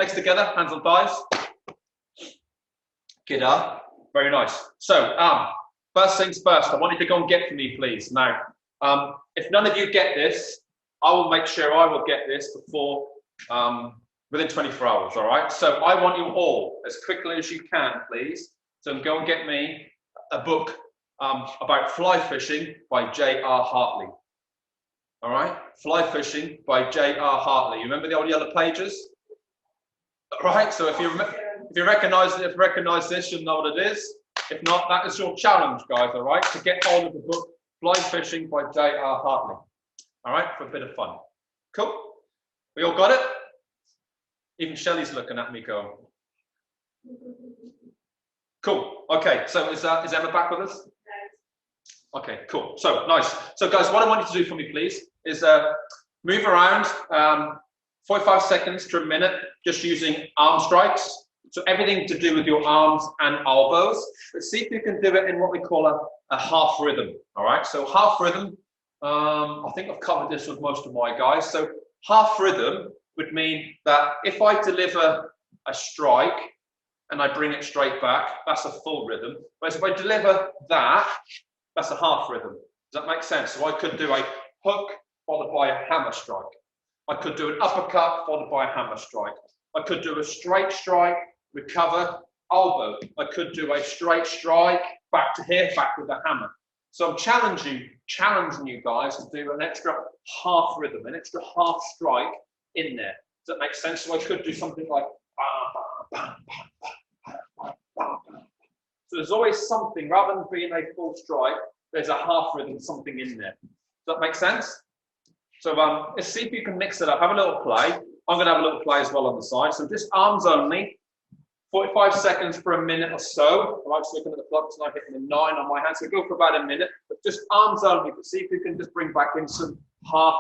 Legs together, hands on thighs. Get up. Very nice. So, first things first, I want you to go and get for me, please. Now, if none of you get this, I will make sure I will get this before, within 24 hours, all right? So I want you all, as quickly as you can, please, to go and get me a book about fly fishing by J.R. Hartley. All right? Fly Fishing by J.R. Hartley. You remember the old yellow pages? All right, so if you recognize this, you'll know what it is. If not, that is your challenge, guys, all right? To get hold of the book Fly Fishing by J.R. Hartley. All right, for a bit of fun. Cool? We all got it? Even Shelley's looking at me going. Cool. Okay, so is Emma back with us? No. Okay, cool. So, nice. So, guys, what I want you to do for me, please, is move around 45 seconds to a minute, just using arm strikes. So, everything to do with your arms and elbows. But see if you can do it in what we call a half rhythm. All right, so half rhythm. I think I've covered this with most of my guys. So, half rhythm would mean that if I deliver a strike and I bring it straight back, that's a full rhythm. Whereas if I deliver that, that's a half rhythm. Does that make sense? So I could do a hook followed by a hammer strike. I could do an uppercut followed by a hammer strike. I could do a straight strike, recover, elbow. I could do a straight strike, back to here, back with a hammer. So I'm challenging you guys to do an extra half rhythm, an extra half strike in there. Does that make sense? So I could do something like so there's always something, rather than being a full strike, there's a half rhythm, something in there. Does that make sense? So let's see if you can mix it up. Have a little play. I'm going to have a little play as well on the side. So just arms only, 45 seconds for a minute or so. I'm actually looking at the clock, it's now hitting the 9 on my hand. So go for about a minute, but just arms only. But see if you can just bring back in some half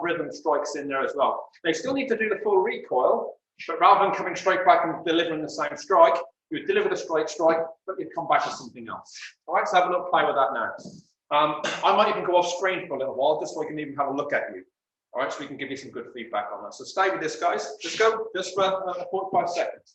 rhythm strikes in there as well. Now you still need to do the full recoil, but rather than coming straight back and delivering the same strike, you would deliver the straight strike, but you'd come back with something else. All right, so have a little play with that now. I might even go off screen for a little while, just so I can even have a look at you. All right, so we can give you some good feedback on that. So stay with this, guys. Just go, just for 45 seconds.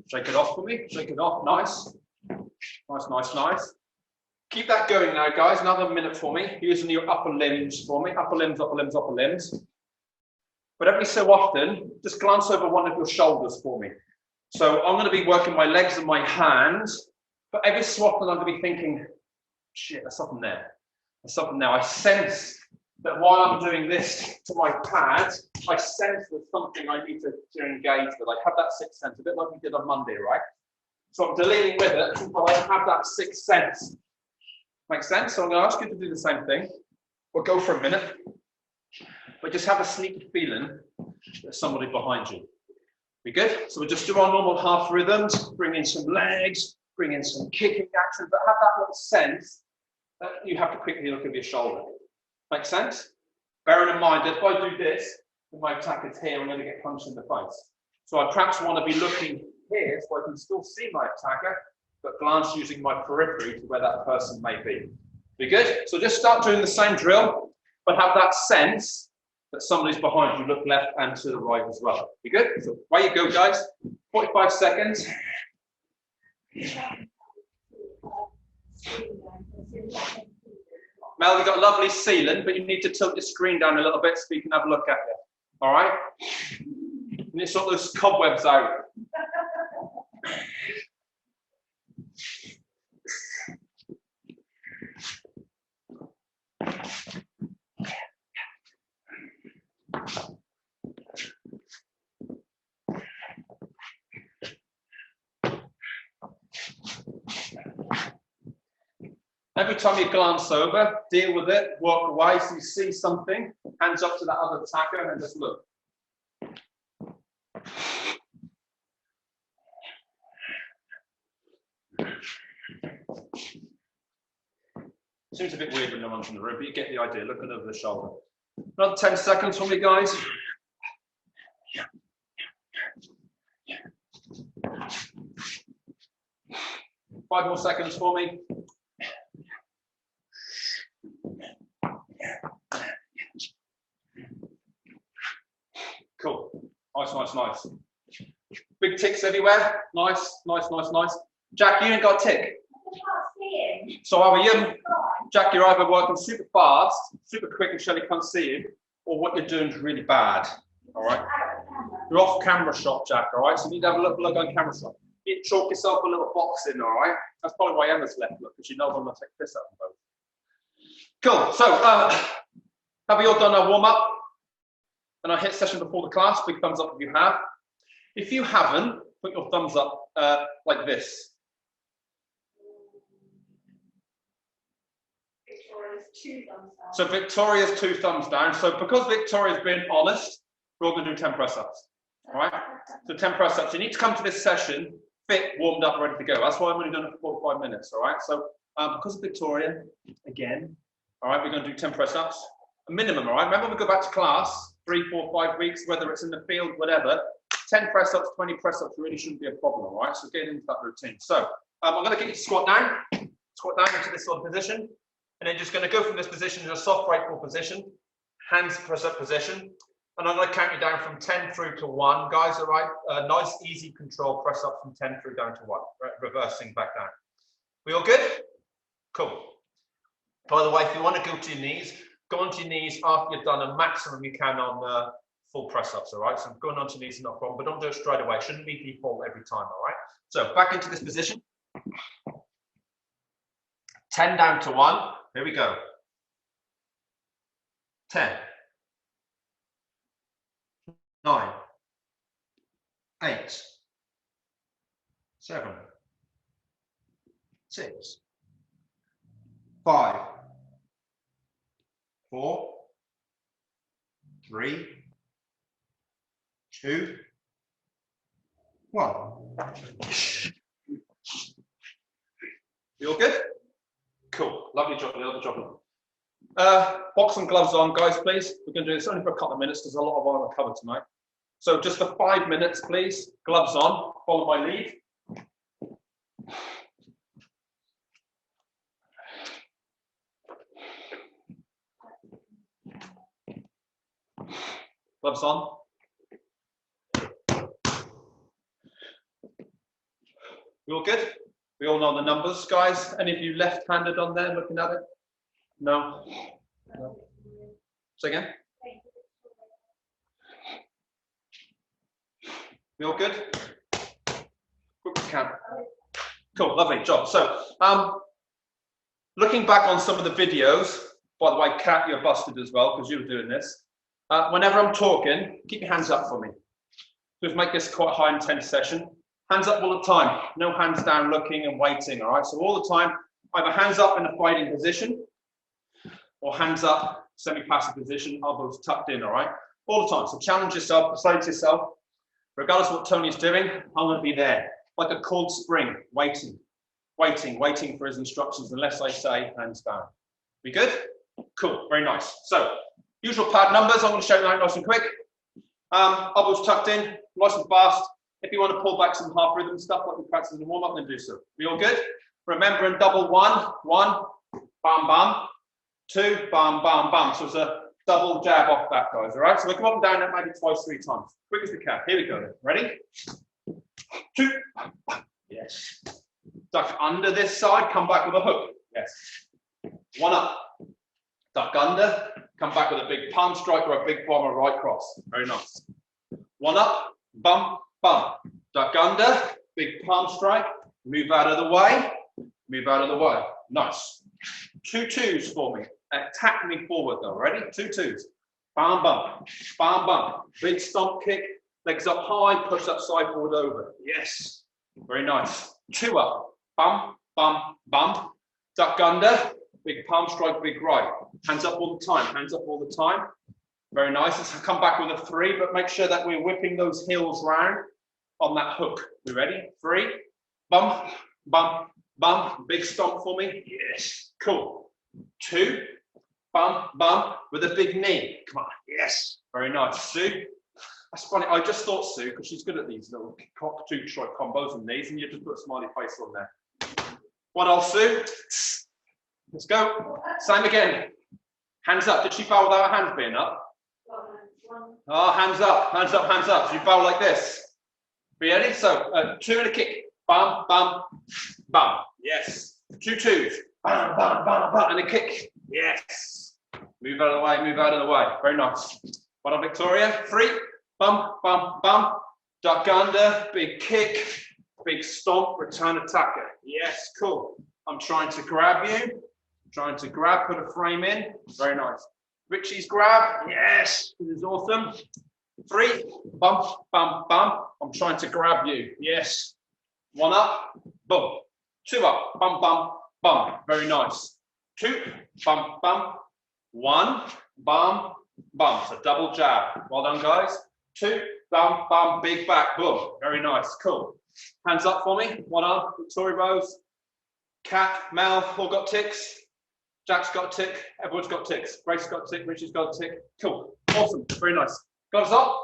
Shake it off for me, shake it off, nice. Nice, nice, nice. Keep that going now, guys, another minute for me, using your upper limbs for me, upper limbs, upper limbs, upper limbs. But every so often, just glance over one of your shoulders for me. So I'm going to be working my legs and my hands, but every so often I'm going to be thinking, shit, there's something there. There's something there. I sense that while I'm doing this to my pad, I sense there's something I need to engage with. I have that sixth sense, a bit like we did on Monday, right? So I'm dealing with it, but I have that sixth sense. Makes sense? So I'm going to ask you to do the same thing. We'll go for a minute, but just have a sneaky feeling there's somebody behind you. We good? So we'll just do our normal half rhythms, bring in some legs, bring in some kicking action, but have that little sense that you have to quickly look over your shoulder. Make sense? Bearing in mind that if I do this, and my attacker's here, I'm going to get punched in the face. So I perhaps want to be looking here so I can still see my attacker, but glance using my periphery to where that person may be. Be good? So just start doing the same drill, but have that sense that somebody's behind you. Look left and to the right as well. Be good? So away you go, guys. 45 seconds. Mel, you've got a lovely ceiling, but you need to tilt your screen down a little bit so you can have a look at it. All right? You need to sort those cobwebs out. Every time you glance over, deal with it, walk away. So you see something, hands up to that other attacker, and then just look. Seems a bit weird when no one's in the room, but you get the idea. Looking over the shoulder. Another 10 seconds for me, guys. 5 more seconds for me. Cool. Nice, nice, nice. Big ticks everywhere. Nice, nice, nice, nice. Jack, you ain't got a tick. So are you? Jack, you're either working super fast, super quick, and Shelley can't see you, or what you're doing is really bad. All right. You're off camera shot, Jack. All right. So you need to have a look on camera shot. You chalk yourself a little box in. All right. That's probably why Emma's left. Look, because she knows I'm gonna take this out of both. Cool. So have you all done our warm up and our hit session before the class? Big thumbs up if you have. If you haven't, put your thumbs up like this. So Victoria's 2 thumbs down. So because Victoria's been honest, we're all going to do 10 press-ups. All right? So 10 press-ups. You need to come to this session fit, warmed up, ready to go. That's why I'm only doing it for 45 minutes. All right? So because of Victoria, again, all right, we're going to do 10 press-ups. A minimum, all right? Remember, we go back to class 3, 4, 5 weeks, whether it's in the field, whatever. 10 press-ups, 20 press-ups really shouldn't be a problem, all right? So get into that routine. So I'm going to get you to squat down into this sort of position. And then just going to go from this position to a soft right foot position, hands press up position. And I'm going to count you down from 10 through to 1. Guys, all right? Nice, easy control press up from 10 through down to 1, right? Reversing back down. We all good? Cool. By the way, if you want to go to your knees, go onto your knees after you've done a maximum you can on full press ups, all right? So going onto your knees is not a problem, but don't do it straight away. It shouldn't be default every time, all right? So back into this position. 10 down to 1. Here we go. 10, 9, 8, 7, 6, 5, 4, 3, 2, 1. You all good? Cool. Lovely job. Lovely job. Boxing gloves on, guys, please. We're going to do this only for a couple of minutes because a lot of our are covered tonight. So just for 5 minutes, please. Gloves on. Follow my lead. Gloves on. We all good? We all know the numbers, guys. Any of you left-handed on there looking at it? No? No. Say again? We all good? Quick as can. Cool, lovely job. So, looking back on some of the videos, by the way, Kat, you're busted as well because you were doing this. Whenever I'm talking, keep your hands up for me. Just make this quite a high intense session. Hands up all the time, no hands down looking and waiting, all right? So all the time, either hands up in a fighting position or hands up, semi-passive position, elbows tucked in, all right? All the time, so challenge yourself, persuade yourself, regardless of what Tony's doing, I'm gonna be there, like a cold spring, waiting for his instructions, unless I say hands down. We good? Cool, very nice. So, usual pad numbers, I'm gonna show you out nice and quick. Elbows tucked in, nice and fast. If you want to pull back some half rhythm stuff like we practice in the warm up, then do so. We all good? Remember in double 1, 1, bam, bam, 2, bam, bam, bam. So it's a double jab off that, guys. All right? So we come up and down that maybe twice, 3 times. Quick as we can. Here we go then. Ready? 2. Yes. Duck under this side, come back with a hook. Yes. 1 up. Duck under, come back with a big palm strike or a big bomb or right cross. Very nice. 1 up, bum, bum. Duck under, big palm strike, move out of the way, move out of the way. Nice. 2 twos for me. Attack me forward though. Ready? 2 twos. Bam, bam, bam, bam. Big stomp kick, legs up high, push up side forward over. Yes. Very nice. 2 up. Bum, bum, bum. Duck under, big palm strike, big right. Hands up all the time, hands up all the time. Very nice. Let's come back with a 3, but make sure that we're whipping those heels round on that hook. We ready? 3, bump, bump, bump. Big stomp for me. Yes, cool. 2, bump, bump with a big knee. Come on, yes. Very nice. Sue. That's funny. I just thought Sue, because she's good at these little cock 2 strike combos and knees, and you just put a smiley face on there. What else, Sue? Let's go. Same again. Hands up. Did she bow without her hands being up? Oh, hands up, hands up, hands up. So you bow like this. Ready? So 2 and a kick. Bum, bum, bum. Yes. 2 2s. Bum, bum, bum, bum. And a kick. Yes. Move out of the way, move out of the way. Very nice. Well done, Victoria. 3. Bum, bum, bum. Duck under. Big kick. Big stomp. Return attacker. Yes, cool. I'm trying to grab you. Trying to grab, put a frame in. Very nice. Richie's grab. Yes. This is awesome. 3. Bump, bump, bump. I'm trying to grab you. Yes. 1 up. Boom. 2 up. Bump, bump, bump. Very nice. 2. Bump, bump. 1. Bump, bump. So double jab. Well done, guys. 2. Bump, bump. Big back. Boom. Very nice. Cool. Hands up for me. 1 arm. Victoria Rose. Cat, Mel, all got ticks. Jack's got a tick. Everyone's got ticks. Grace's got a tick. Richie's got a tick. Cool. Awesome. Very nice. Gloves up.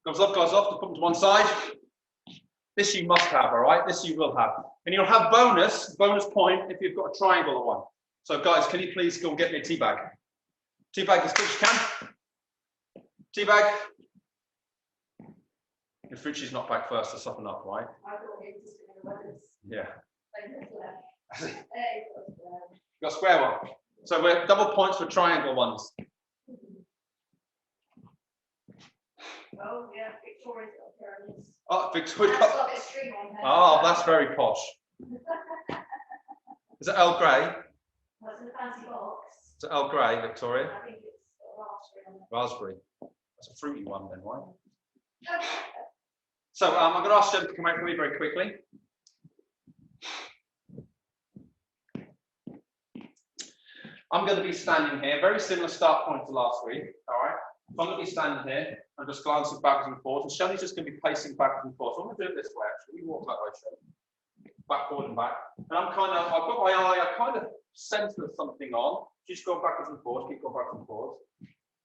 Gloves up, guys off. Just put them to one side. This you must have, all right? This you will have. And you'll have bonus point if you've got a triangular one. So guys, can you please go and get me a tea bag? Tea bag as quick as you can. Tea bag. If Richie's not back first to soften up, right? Yeah. Got a square one. So we're double points for triangle ones. Oh yeah, Victoria's got pyramids. Oh, Victoria. That's got a string on her. Oh, that's very posh. Is it Earl Grey? What's in the fancy box? Is it Earl Grey, Victoria? I think it's got raspberry on it. Raspberry. That's a fruity one then, right? So I'm going to ask Jen to come out for me very quickly. I'm going to be standing here, very similar start point to last week, all right? So I'm going to be standing here and just glancing backwards and forwards, and Shelley's just going to be pacing backwards and forwards. So I'm going to do it this way, actually. You walk that way, Shelley. Back, forward and back. And I've got my eye, I kind of sense there's something on. She's going backwards and forwards, keep going backwards and forwards.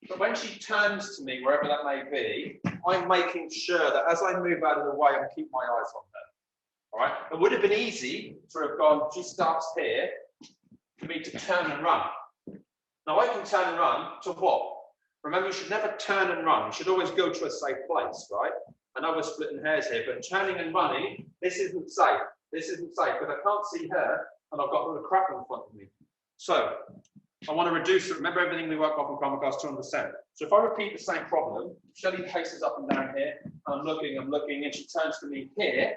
But when she turns to me, wherever that may be, I'm making sure that as I move out of the way, I keep my eyes on her. All right? It would have been easy to have gone, she starts here, for me to turn and run. Now I can turn and run to what? Remember, you should never turn and run. You should always go to a safe place, right? I know we're splitting hairs here, but turning and running, this isn't safe. This isn't safe because I can't see her and I've got all the crap in front of me. So I want to reduce it. Remember everything we work off in Krav Maga is 200%. So if I repeat the same problem, Shelley paces up and down here, and I'm looking, and she turns to me here.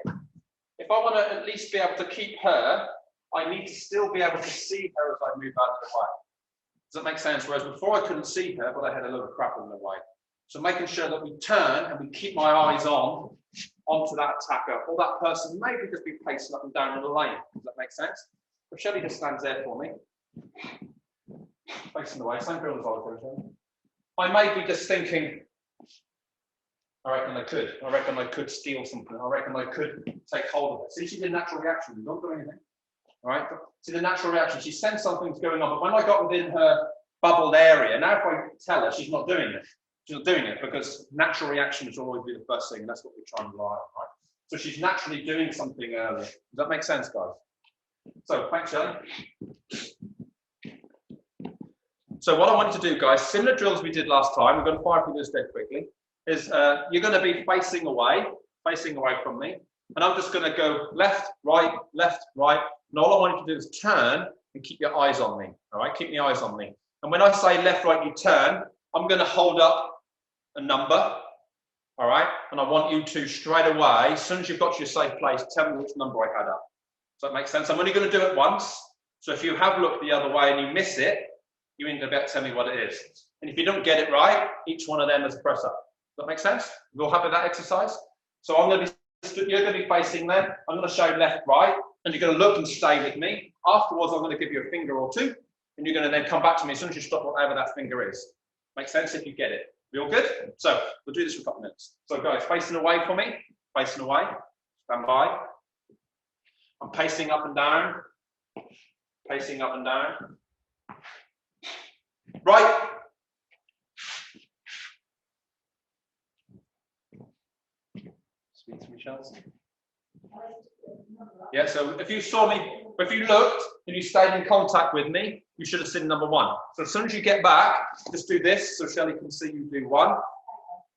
If I want to at least be able to keep her, I need to still be able to see her as I move out of the way. Does that make sense? Whereas before I couldn't see her, but I had a load of crap in the way. So making sure that we turn and we keep my eyes onto that attacker, or that person maybe just be pacing up and down in the lane. Does that make sense? But Shelley just stands there for me, facing the way. Same for the volleyball. I may be just thinking, I reckon I could steal something. I reckon I could take hold of it. See, she did natural reaction. Don't do anything. All right. See the natural reaction. She sensed something's going on, but when I got within her bubbled area, now if I tell her, she's not doing it. She's not doing it because natural reaction should always be the first thing, and that's what we're trying to rely on, right? So she's naturally doing something earlier. Does that make sense, guys? So thanks, Shelley. So what I wanted to do, guys, similar drills we did last time. We're going to fire through this dead quickly. Is you're going to be facing away from me, and I'm just going to go left, right, and all I want you to do is turn and keep your eyes on me. All right, keep your eyes on me. And when I say left, right, you turn, I'm going to hold up a number. All right, and I want you to straight away, as soon as you've got to your safe place, tell me which number I had up. Does that make sense? I'm only going to do it once. So if you have looked the other way and you miss it, you need to be able to tell me what it is. And if you don't get it right, each one of them is a press up. Does that make sense? You all happy with that exercise? So I'm going to be you're going to be facing there. I'm going to show left, right, and you're going to look and stay with me. Afterwards, I'm going to give you a finger or two, and you're going to then come back to me as soon as you stop whatever that finger is. Makes sense if you get it. We all good? So we'll do this for a couple of minutes. So guys, facing away for me, facing away, stand by. I'm pacing up and down, pacing up and down. Right. Speak to me, Chelsea. Yeah, so if you saw me, if you looked and you stayed in contact with me, you should have seen number one. So as soon as you get back, just do this so Shelley can see you do one.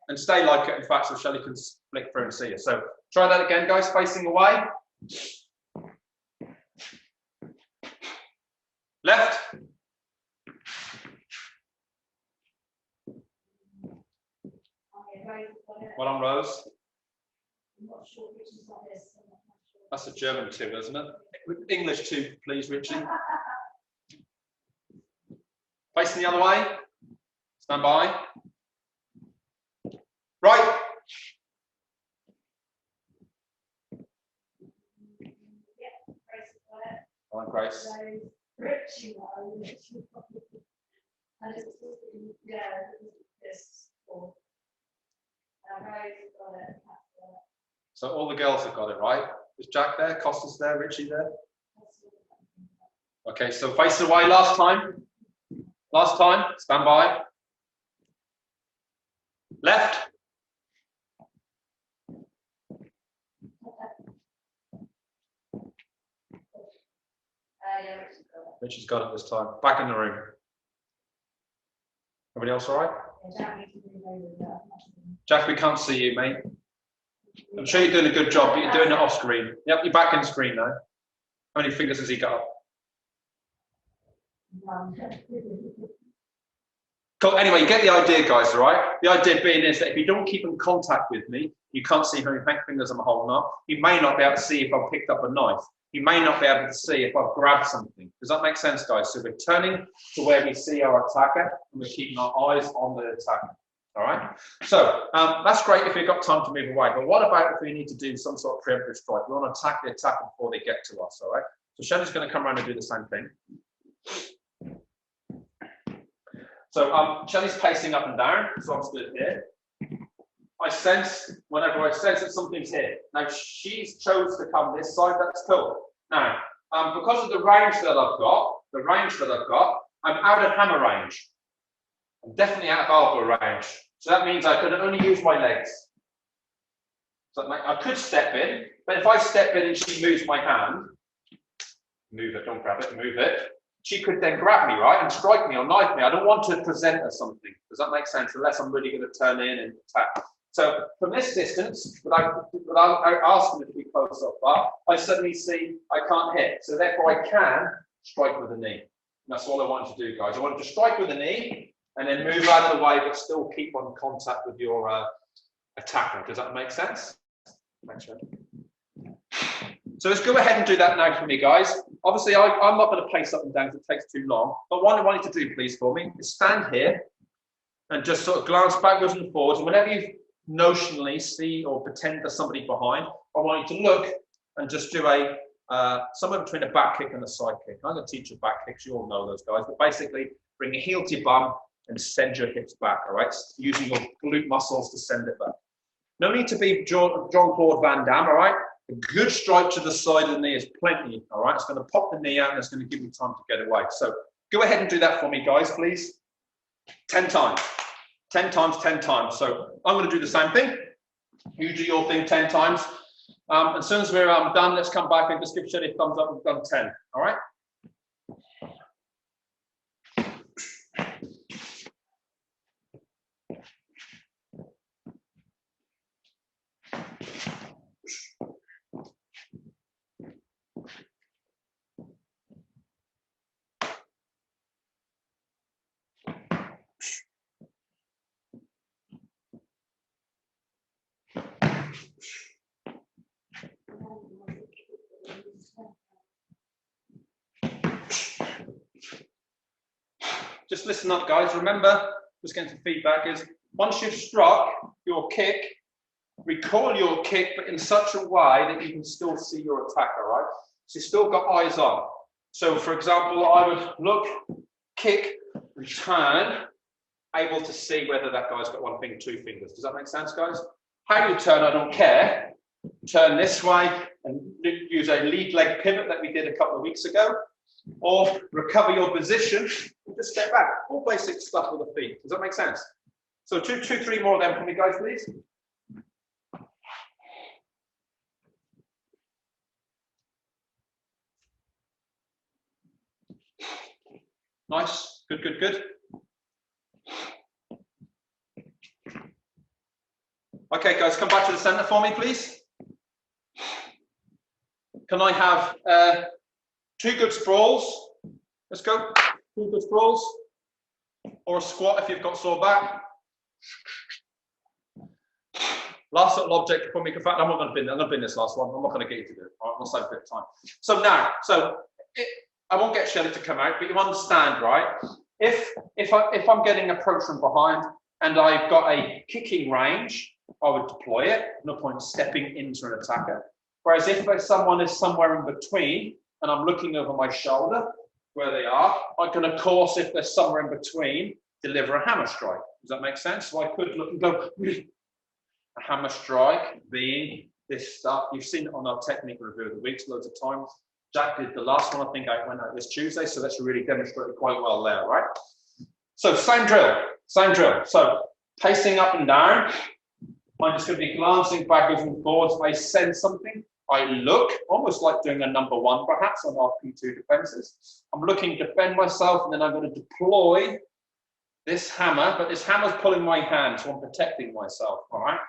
And stay like it, in fact, so Shelley can flick through and see you. So try that again, guys, facing away. Left. Well on, Rose. That's a German too, isn't it? English too, please, Richie. Facing the other way. Stand by. Right. All right, Grace. So all the girls have got it, right? Is Jack there? Costa's there? Richie there? Okay, so face away last time. Last time. Stand by. Left. Richie's got it this time. Back in the room. Everybody else all right? Jack, we can't see you, mate. I'm sure you're doing a good job, but you're doing it off screen. Yep, you're back in screen now. How many fingers has he got? Cool. Anyway, you get the idea, guys, all right? The idea being is that if you don't keep in contact with me, you can't see how many fingers I'm holding up. You may not be able to see if I've picked up a knife. You may not be able to see if I've grabbed something. Does that make sense, guys? So we're turning to where we see our attacker, and we're keeping our eyes on the attacker. All right, so that's great if you've got time to move away, but what about if we need to do some sort of preemptive strike? We want to attack the attacker before they get to us, all right? So Shelley's going to come around and do the same thing. So Shelley's pacing up and down, so I'm stood here. I sense, whenever I sense that something's here. Now she's chose to come this side, that's cool. Now, because of the range that I've got, I'm out of hammer range. I'm definitely out of elbow range. So that means I can only use my legs. So I could step in, but if I step in and she moves my hand, move it, don't grab it, move it, she could then grab me, right, and strike me or knife me. I don't want to present her something. Does that make sense? Unless I'm really going to turn in and attack. So from this distance, without asking her to be close up, but I suddenly see I can't hit. So therefore I can strike with the knee. And that's all I wanted to do, guys. I wanted to strike with the knee, and then move out of the way, but still keep on contact with your attacker. Does that make sense? Thanks, Red. So let's go ahead and do that now for me, guys. Obviously, I'm not going to pace up and down because it takes too long. But what I want you to do, please, for me, is stand here and just sort of glance backwards and forwards. And whenever you notionally see or pretend there's somebody behind, I want you to look and just do a somewhere between a back kick and a side kick. I'm going to teach you back kicks. You all know those guys. But basically, bring your heel to your bum and send your hips back, all right? Using your glute muscles to send it back. No need to be Jean-Claude Van Damme, all right? A good strike to the side of the knee is plenty, all right? It's going to pop the knee out and it's going to give you time to get away. So go ahead and do that for me, guys, please. 10 times. 10 times, 10 times. So I'm going to do the same thing. You do your thing 10 times. As soon as we're done, let's come back and just give Shelley a thumbs up. We've done 10, all right? Just listen up, guys. Remember, just getting some feedback is once you've struck your kick, recoil your kick, but in such a way that you can still see your attacker, right? So you've still got eyes on. So for example, I would look, kick, return, able to see whether that guy's got one finger, two fingers. Does that make sense, guys? How you turn, I don't care. Turn this way and use a lead leg pivot that we did a couple of weeks ago, or recover your position and just step back. All basic stuff with the feet. Does that make sense? So three more of them for me, guys, please. Nice, good, good, good. Okay, guys, come back to the center for me, please. Can I have 2 good sprawls? Let's go. 2 good sprawls. Or a squat if you've got sore back. Last little object for me. In fact, I'm not going to bin this last one. I'm not going to get you to do it. All right, we'll save a bit of time. So now, I won't get Shelley to come out, but you understand, right? If I'm getting approached from behind and I've got a kicking range, I would deploy it. No point stepping into an attacker. Whereas if someone is somewhere in between and I'm looking over my shoulder where they are, I can, of course, if they're somewhere in between, deliver a hammer strike. Does that make sense? So I could look and go, a hammer strike being this stuff. You've seen it on our technique review of the weeks loads of times. Jack did the last one, I think I went out this Tuesday, so that's really demonstrated quite well there, right? So same drill. So pacing up and down. I'm just going to be glancing backwards and forwards. I sense something. I look, almost like doing a number 1 perhaps on our P2 defenses. I'm looking to defend myself, and then I'm going to deploy this hammer, but this hammer's pulling my hand, so I'm protecting myself, all right?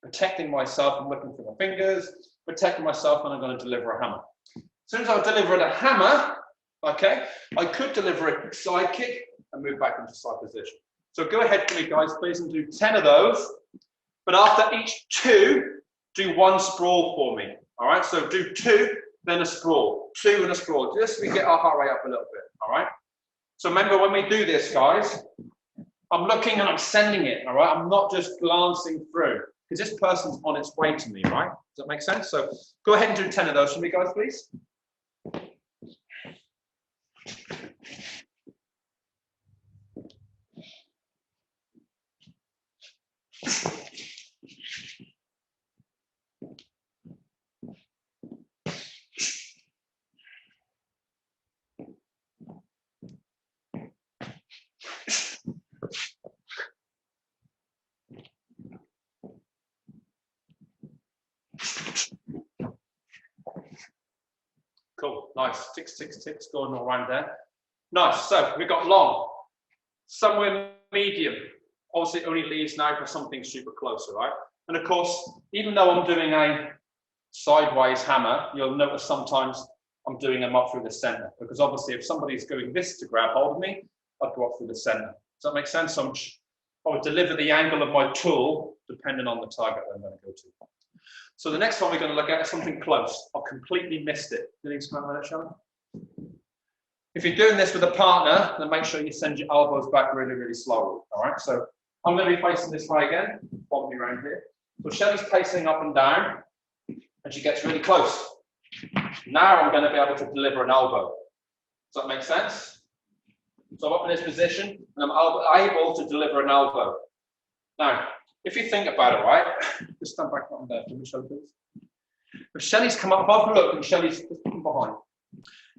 Protecting myself, I'm looking for my fingers, protecting myself, and I'm going to deliver a hammer. As soon as I deliver a hammer, okay, I could deliver a side kick and move back into side position. So go ahead for me, guys, please, and do 10 of those. But after each 2, do 1 sprawl for me. All right, so do 2, then a sprawl, 2 and a sprawl, just so we get our heart rate up a little bit. All right. So remember when we do this, guys, I'm looking and I'm sending it. All right, I'm not just glancing through because this person's on its way to me. Right? Does that make sense? So go ahead and do 10 of those for me, guys, please. Cool, nice, ticks, going all around there. Nice, so we've got long, somewhere medium. Obviously it only leaves now for something super closer, right? And of course, even though I'm doing a sideways hammer, you'll notice sometimes I'm doing them up through the center, because obviously if somebody's going this to grab hold of me, I'd go up through the center. Does that make sense? So I would deliver the angle of my tool depending on the target that I'm going to go to. So the next one we're going to look at is something close. I've completely missed it. Did you explain that, Shelley? If you're doing this with a partner, then make sure you send your elbows back really, really slowly. All right. So I'm going to be facing this way again. Follow me around here. So Shelley's pacing up and down, and she gets really close. Now I'm going to be able to deliver an elbow. Does that make sense? So I'm up in this position, and I'm able to deliver an elbow. Now, if you think about it, right? Just stand back on there, Shelley, please. If Shelley's come up, if I've looked and Shelley's come behind.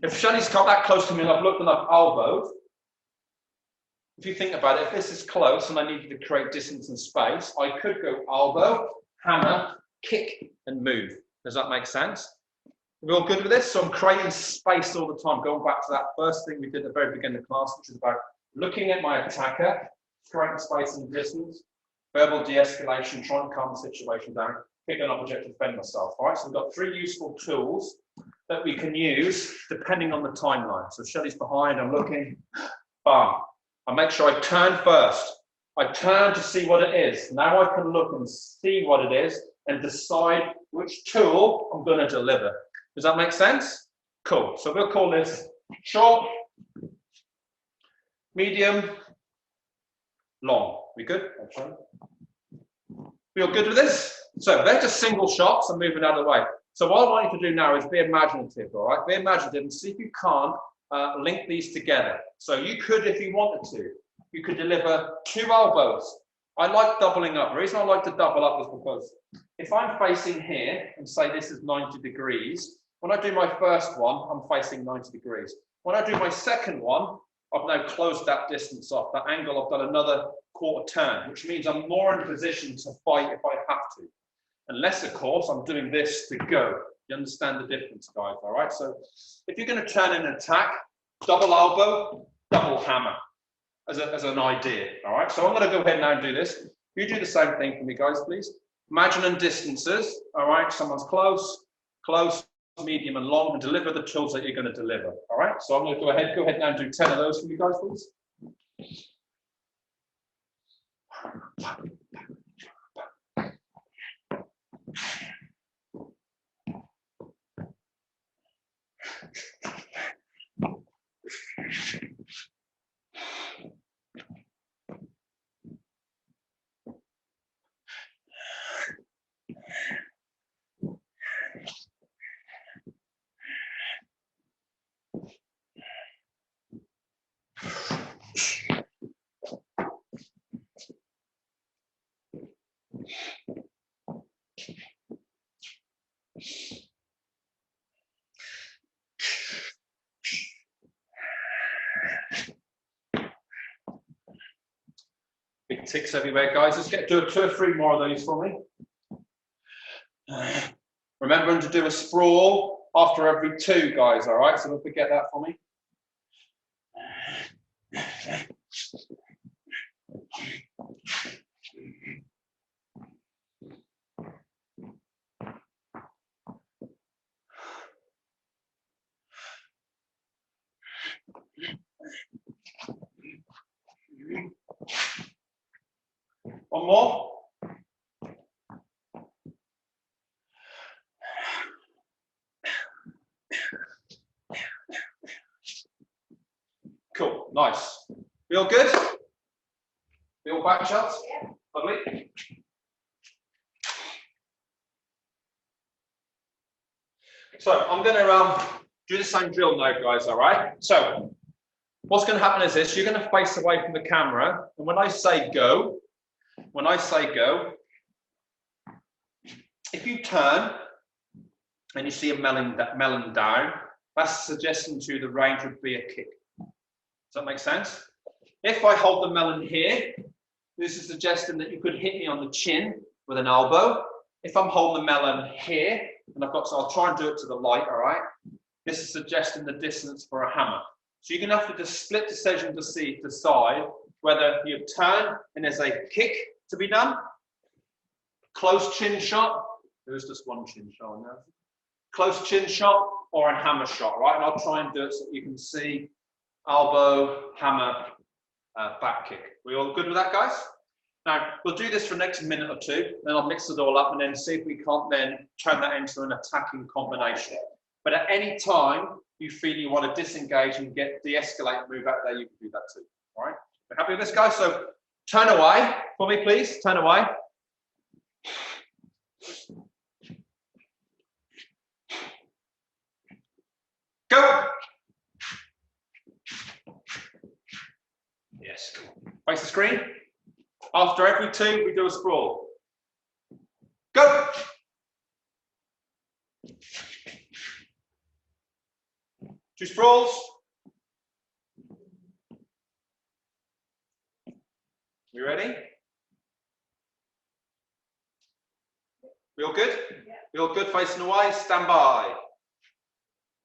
If Shelley's come that close to me and I've looked and I've elbowed, if you think about it, if this is close and I needed to create distance and space, I could go elbow, hammer, kick, and move. Does that make sense? We're all good with this? So I'm creating space all the time, going back to that first thing we did at the very beginning of the class, which is about looking at my attacker, creating space and distance, verbal de-escalation, trying to calm the situation down, pick an object to defend myself. All right, so we've got 3 useful tools that we can use depending on the timeline. So Shelley's behind, I'm looking, bam. I make sure I turn first. I turn to see what it is. Now I can look and see what it is and decide which tool I'm going to deliver. Does that make sense? Cool. So we'll call this short, medium, long. We good? We all good with this? So they're just single shots and moving out of the way. So what I want you to do now is be imaginative, all right? Be imaginative and see if you can't link these together. So you could, if you wanted to, you could deliver 2 elbows. I like doubling up. The reason I like to double up is because if I'm facing here and say this is 90 degrees, when I do my first one, I'm facing 90 degrees. When I do my second one, I've now closed that distance off, that angle, I've done another quarter turn, which means I'm more in a position to fight if I have to. Unless, of course, I'm doing this to go. You understand the difference, guys, all right? So if you're going to turn in an attack, double elbow, double hammer as an idea, all right? So I'm going to go ahead now and do this. You do the same thing for me, guys, please. Imagining distances, all right? Someone's close, close, medium, and long, and deliver the tools that you're going to deliver, all right? So I'm going to go ahead now and do 10 of those for you guys, please. Big ticks everywhere, guys. Let's do 2 or 3 more of those for me. Remembering to do a sprawl after every 2, guys, all right? So don't forget that for me. One more. Cool, nice. Feel good? Feel back shots? Yeah. Lovely. So I'm going to do the same drill now, guys, all right? So what's going to happen is this. You're going to face away from the camera, and when I say go, if you turn and you see a melon down, that's suggesting to you the range would be a kick. Does that make sense? If I hold the melon here, this is suggesting that you could hit me on the chin with an elbow. If I'm holding the melon here, and so I'll try and do it to the light, all right? This is suggesting the distance for a hammer. So you're going to have to just split decision to decide whether you turn and there's a kick to be done, close chin shot. There's just one chin shot on there. Close chin shot or a hammer shot, right? And I'll try and do it so that you can see elbow, hammer, back kick. We all good with that, guys? Now, we'll do this for the next minute or 2, then I'll mix it all up and then see if we can't then turn that into an attacking combination. But at any time you feel you want to disengage and de-escalate and move out there, you can do that too, all right? We're happy with this, guys? So turn away for me, please. Turn away. Go. Yes, cool. Face the screen. After every 2, we do a sprawl. Go. 2 sprawls. You ready? We all good? Yeah. We all good? Facing away. Stand by.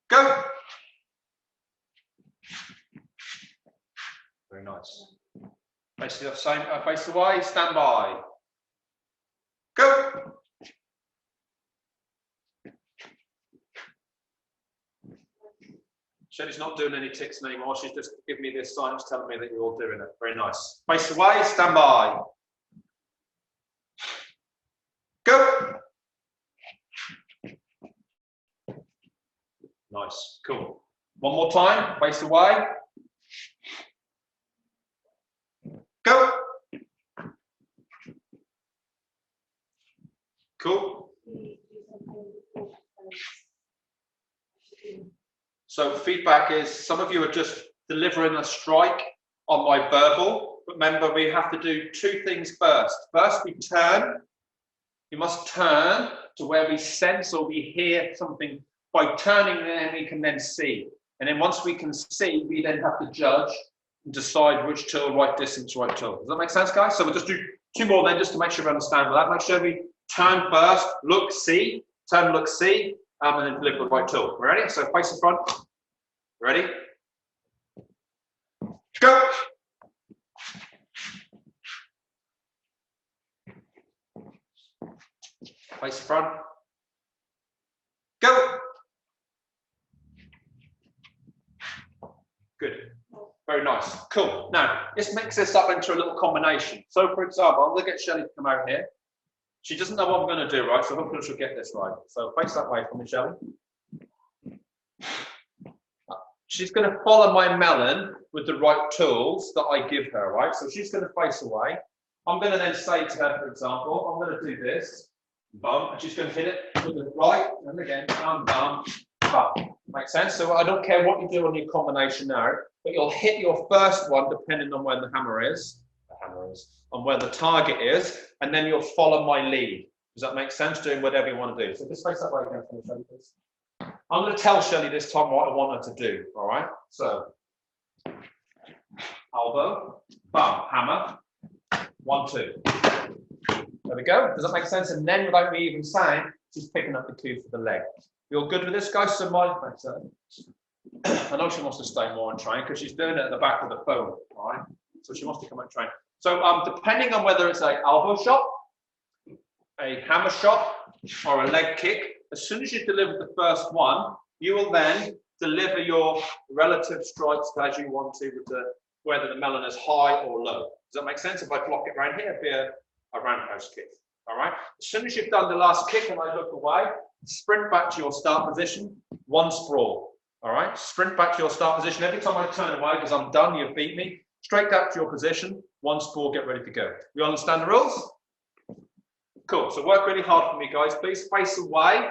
Go. Very nice. Face the same. Face away. Stand by. Go. Shelly's not doing any ticks anymore. She's just giving me this sign, just telling me that you're all doing it. Very nice. Face away. Stand by. Go. Nice. Cool. One more time. Face away. Go. Cool. So feedback is some of you are just delivering a strike on my verbal. Remember, we have to do two things first. First, we turn. You must turn to where we sense or we hear something. By turning there, we can then see. And then once we can see, we then have to judge and decide which tool, right distance, right tool. Does that make sense, guys? So we'll just do two more then, just to make sure we understand that. Make sure we turn first, look, see, turn, look, see, and then deliver the right tool. Ready? So face the front. Ready? Go! Face the front. Go! Good. Very nice. Cool. Now, let's mix this up into a little combination. So, for example, I'm going to get Shelley to come out here. She doesn't know what I'm going to do, right? So hopefully she'll get this right. So face that way for me, Shelley. She's going to follow my melon with the right tools that I give her, right? So she's going to face away. I'm going to then say to her, for example, I'm going to do this. Bum, and she's going to hit it with the right, and again, bum, bum, bum. Makes sense? So I don't care what you do on your combination now, but you'll hit your first one depending on where the hammer is, on where the target is, and then you'll follow my lead. Does that make sense? Doing whatever you want to do. So just face that way again for me, Shelley, please. I'm going to tell Shelley this time what I want her to do, all right? So, elbow, bum, hammer, 1, 2. There we go. Does that make sense? And then without me even saying, she's picking up the cue for the leg. You all good with this, guys? So I know she wants to stay more and train because she's doing it at the back of the phone, all right? So she wants to come and train. So depending on whether it's an elbow shot, a hammer shot, or a leg kick, as soon as you deliver the first one, you will then deliver your relative strikes as you want to, with whether the melon is high or low. Does that make sense? If I block it right here, it'd be a roundhouse kick. All right. As soon as you've done the last kick and I look away, sprint back to your start position, 1 sprawl. All right. Sprint back to your start position. Every time I turn away because I'm done, you've beat me. Straight back to your position, 1 sprawl, get ready to go. You understand the rules? Cool. So work really hard for me, guys. Please face away.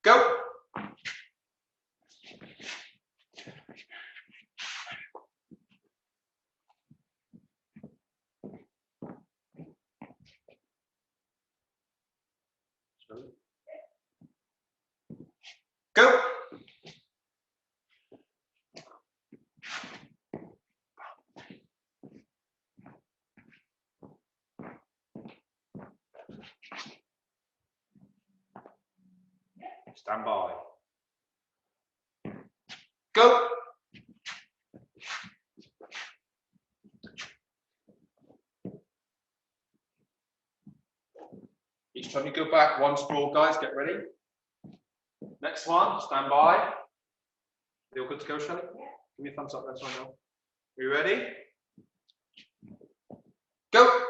Go. Go. Stand by. Go. Each time you go back, 1 sprawl, guys, get ready. Next one, stand by. You all good to go, Shelley? Yeah. Give me a thumbs up, that's one now. Are you ready? Go.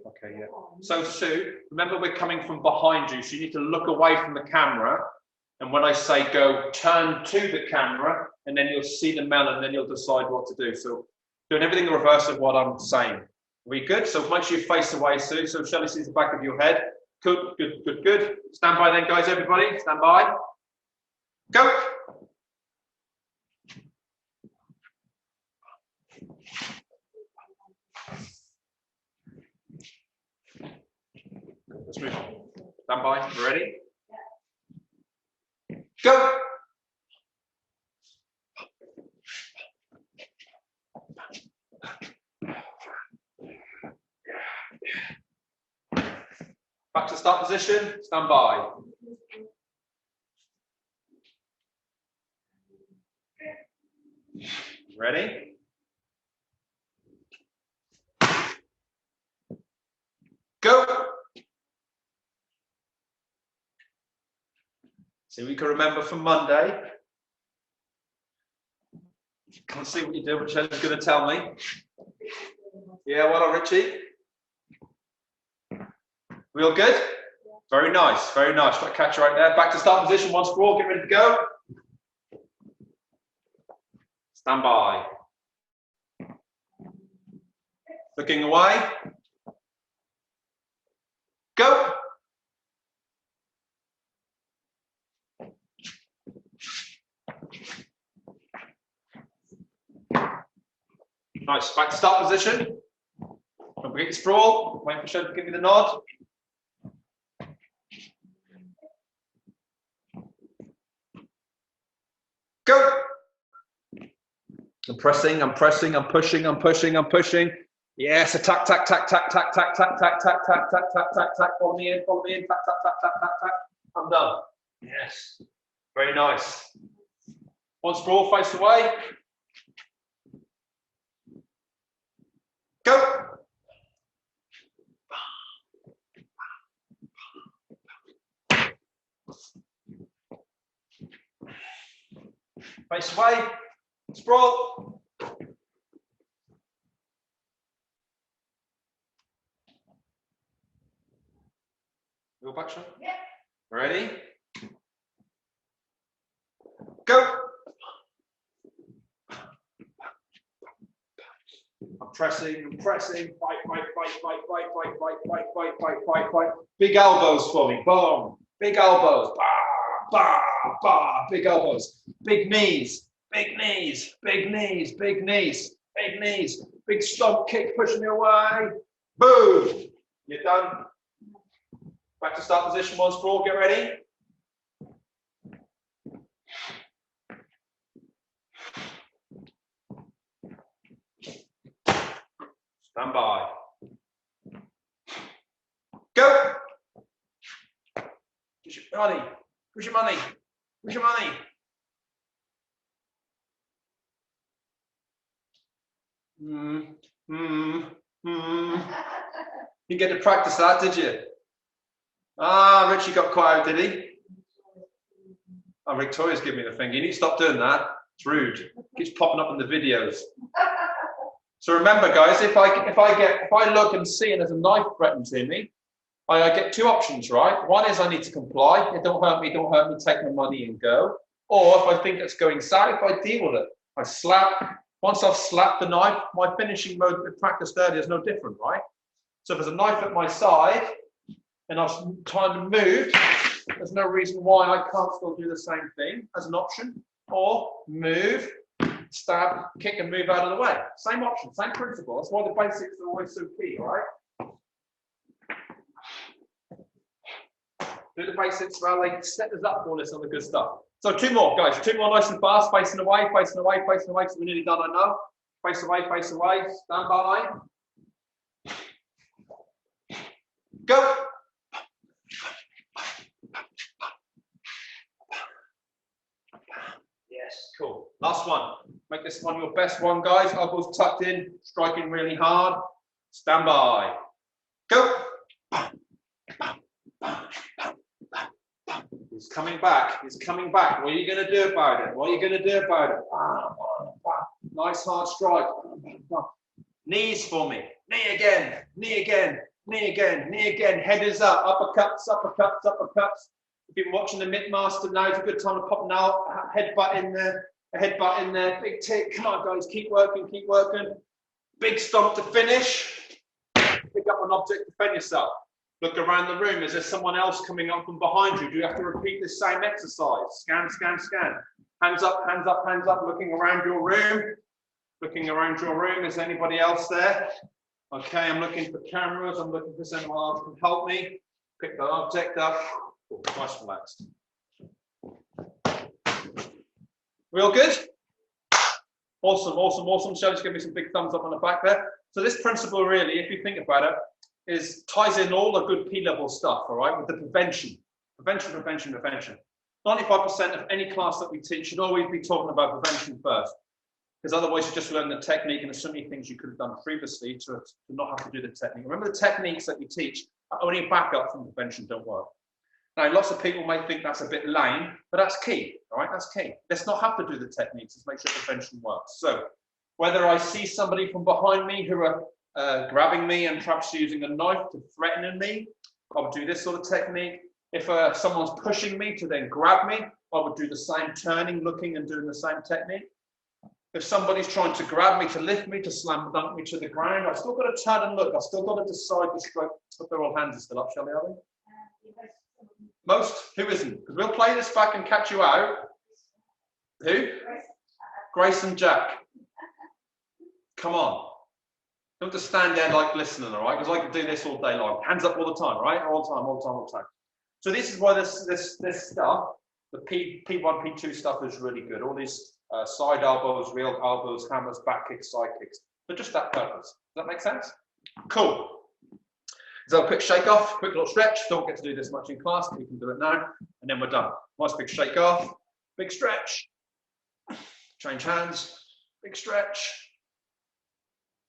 Okay, yeah. So Sue, remember we're coming from behind you, so you need to look away from the camera. And when I say go, turn to the camera, and then you'll see the melon, and then you'll decide what to do. So doing everything the reverse of what I'm saying. Are we good? So make sure you face away, Sue, so Shelley sees the back of your head. Good, good, good, good. Stand by then, guys, everybody. Stand by. Go. Let's move on. Stand by. Ready? Go. Back to start position. Stand by. Ready? Go. See, we can remember from Monday. Can't see what you do, but Shelley's going to tell me. Yeah, well done, Richie. We all good? Very nice, very nice. Got a catch right there. Back to start position, one sprawl, get ready to go. Stand by. Looking away. Go. Nice, back to start position. Don't forget your sprawl. Wait for Shed to give me the nod. Go. I'm pressing, I'm pressing, I'm pushing, I'm pushing, I'm pushing. Yes, attack, tack, tack, tack, tack, tack, tack, tack, tack, tack, tack, tack, tack, tack. Follow me in, tack, tack, tack, tack, tack, tack. I'm done. Yes. Very nice. One sprawl, face away. Go. Face away. Sprawl. Go back, Sean. Yeah. Ready? Go. I'm pressing, fight, fight, fight, fight, fight, fight, fight, fight, fight, fight, fight, fight. Big elbows for me, boom. Big elbows, bah, bah, bah. Big elbows, big knees, big knees, big knees, big knees, big knees. Big stomp kick, pushing me away. Boom. You're done. Back to start position, one sprawl, get ready. Stand by. Go. Where's your money? Where's your money? Where's your money? You get to practice that, did you? Ah, Richie got quiet, did he? Oh, Victoria's giving me the finger. You need to stop doing that. It's rude. It keeps popping up in the videos. So remember, guys, if I look and see and there's a knife threatened to me, I get two options, right? One is I need to comply. It don't hurt me, take my money and go. Or if I think it's going south, I deal with it. I slap. Once I've slapped the knife, my finishing mode we practiced earlier is no different, right? So if there's a knife at my side and I'm trying to move, there's no reason why I can't still do the same thing as an option. Or move, stab, kick and move out of the way. Same option, same principle. That's why the basics are always so key, all right? Do the basics while they set us up for all this other good stuff. So two more, guys. Two more nice and fast. Facing away, facing away, facing away. So we're nearly done, I know. Face away, stand by. Go. Yes, cool. Last one. Make this one your best one, guys. Elbows tucked in, striking really hard. Stand by. Go. He's coming back. He's coming back. What are you going to do about it? What are you going to do about it? Nice hard strike. Knees for me. Knee again. Knee again. Knee again. Knee again. Head is up. Uppercuts. Uppercuts. Uppercuts. If you've been watching the Midmaster now, it's a good time to pop now. Headbutt in there. A headbutt in there. Big tick. Come on, guys. Keep working. Keep working. Big stomp to finish. Pick up an object. Defend yourself. Look around the room. Is there someone else coming up from behind you? Do you have to repeat this same exercise? Scan, scan, scan. Hands up, hands up, hands up. Looking around your room. Looking around your room. Is anybody else there? Okay, I'm looking for cameras. I'm looking for someone else who can help me. Pick the object up. Oh, nice, relaxed. We all good? Awesome, awesome, awesome. Shall just give me some big thumbs up on the back there. So this principle really, if you think about it, ties in all the good P-level stuff, all right, with the prevention. Prevention, prevention, prevention. 95% of any class that we teach should always be talking about prevention first. Because otherwise you just learn the technique and there's so many things you could have done previously to not have to do the technique. Remember the techniques that we teach are only a backup from prevention, don't work. Now, lots of people may think that's a bit lame, but that's key, all right, that's key. Let's not have to do the techniques, let's make sure prevention works. So, whether I see somebody from behind me who are grabbing me and perhaps using a knife to threaten me, I would do this sort of technique. If someone's pushing me to then grab me, I would do the same, turning, looking, and doing the same technique. If somebody's trying to grab me, to lift me, to slam dunk me to the ground, I've still got to turn and look. I've still got to decide the stroke. But their all hands are still up, shall they, are they? Most? Who isn't? Because we'll play this back and catch you out. Who? Grace and Jack. Come on. Don't just stand there like listening, all right? Because I can do this all day long. Hands up all the time, right? All the time, all the time, all the time. So this is why this stuff, the P1, P2 stuff is really good. All these side elbows, real elbows, hammers, back kicks, side kicks. For just that purpose. Does that make sense? Cool. So a quick shake off, quick little stretch. Don't get to do this much in class, but you can do it now. And then we're done. Nice big shake off, big stretch. Change hands, big stretch.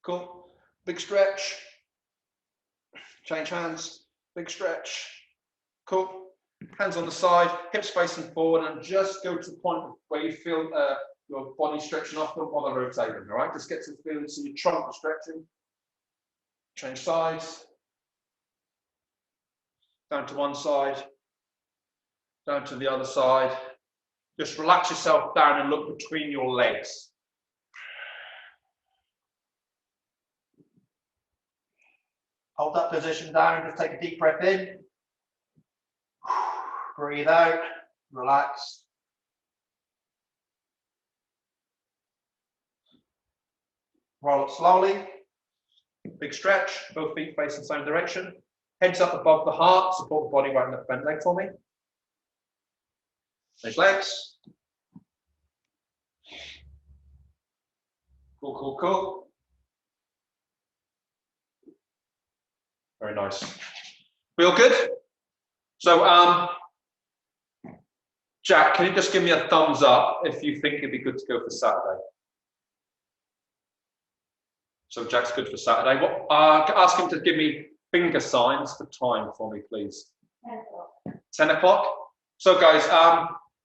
Cool. Big stretch. Change hands, big stretch. Cool. Hands on the side, hips facing forward, and just go to the point where you feel your body stretching off. Don't bother rotating, all right? Just get to the feeling so your trunk is stretching. Change sides. Down to one side, down to the other side. Just relax yourself down and look between your legs. Hold that position down, just take a deep breath in. Breathe out, relax. Roll up slowly. Big stretch, both feet facing the same direction. Heads up above the heart, support the body right in the bent leg for me. Change legs. Cool, cool, cool. Very nice. We all good? So, Jack, can you just give me a thumbs up if you think it'd be good to go for Saturday? So Jack's good for Saturday. What? Ask him to give me finger signs for time for me, please. 10 o'clock. So guys,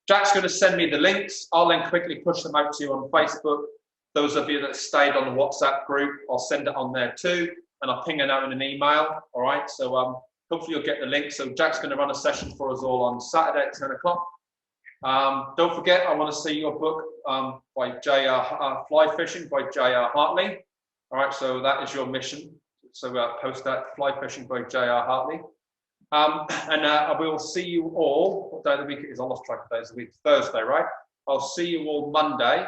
Jack's going to send me the links. I'll then quickly push them out to you on Facebook. Those of you that stayed on the WhatsApp group, I'll send it on there too, and I'll ping it out in an email. All right. So hopefully you'll get the link. So Jack's going to run a session for us all on Saturday at 10 o'clock. Don't forget, I want to see your book by Fly Fishing by J.R. Hartley. All right. So that is your mission. So post that, Fly Fishing by J.R. Hartley. And we will see you all, what day of the week it is, I lost track of days of the week, Thursday, right? I'll see you all Monday,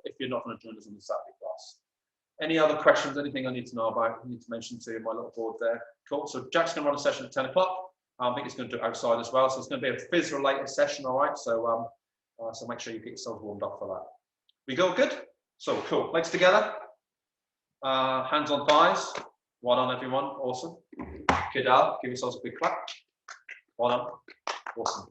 if you're not going to join us on the Saturday class. Any other questions, anything I need to know about, I need to mention to you, my little board there. Cool, so Jack's going to run a session at 10 o'clock. I think he's going to do it outside as well, so it's going to be a phys-related session, all right? So, so make sure you get yourself warmed up for that. We go good? So, cool, legs together, hands on thighs. Well done, everyone. Awesome. Good job. Give yourselves a big clap. Well done. Awesome.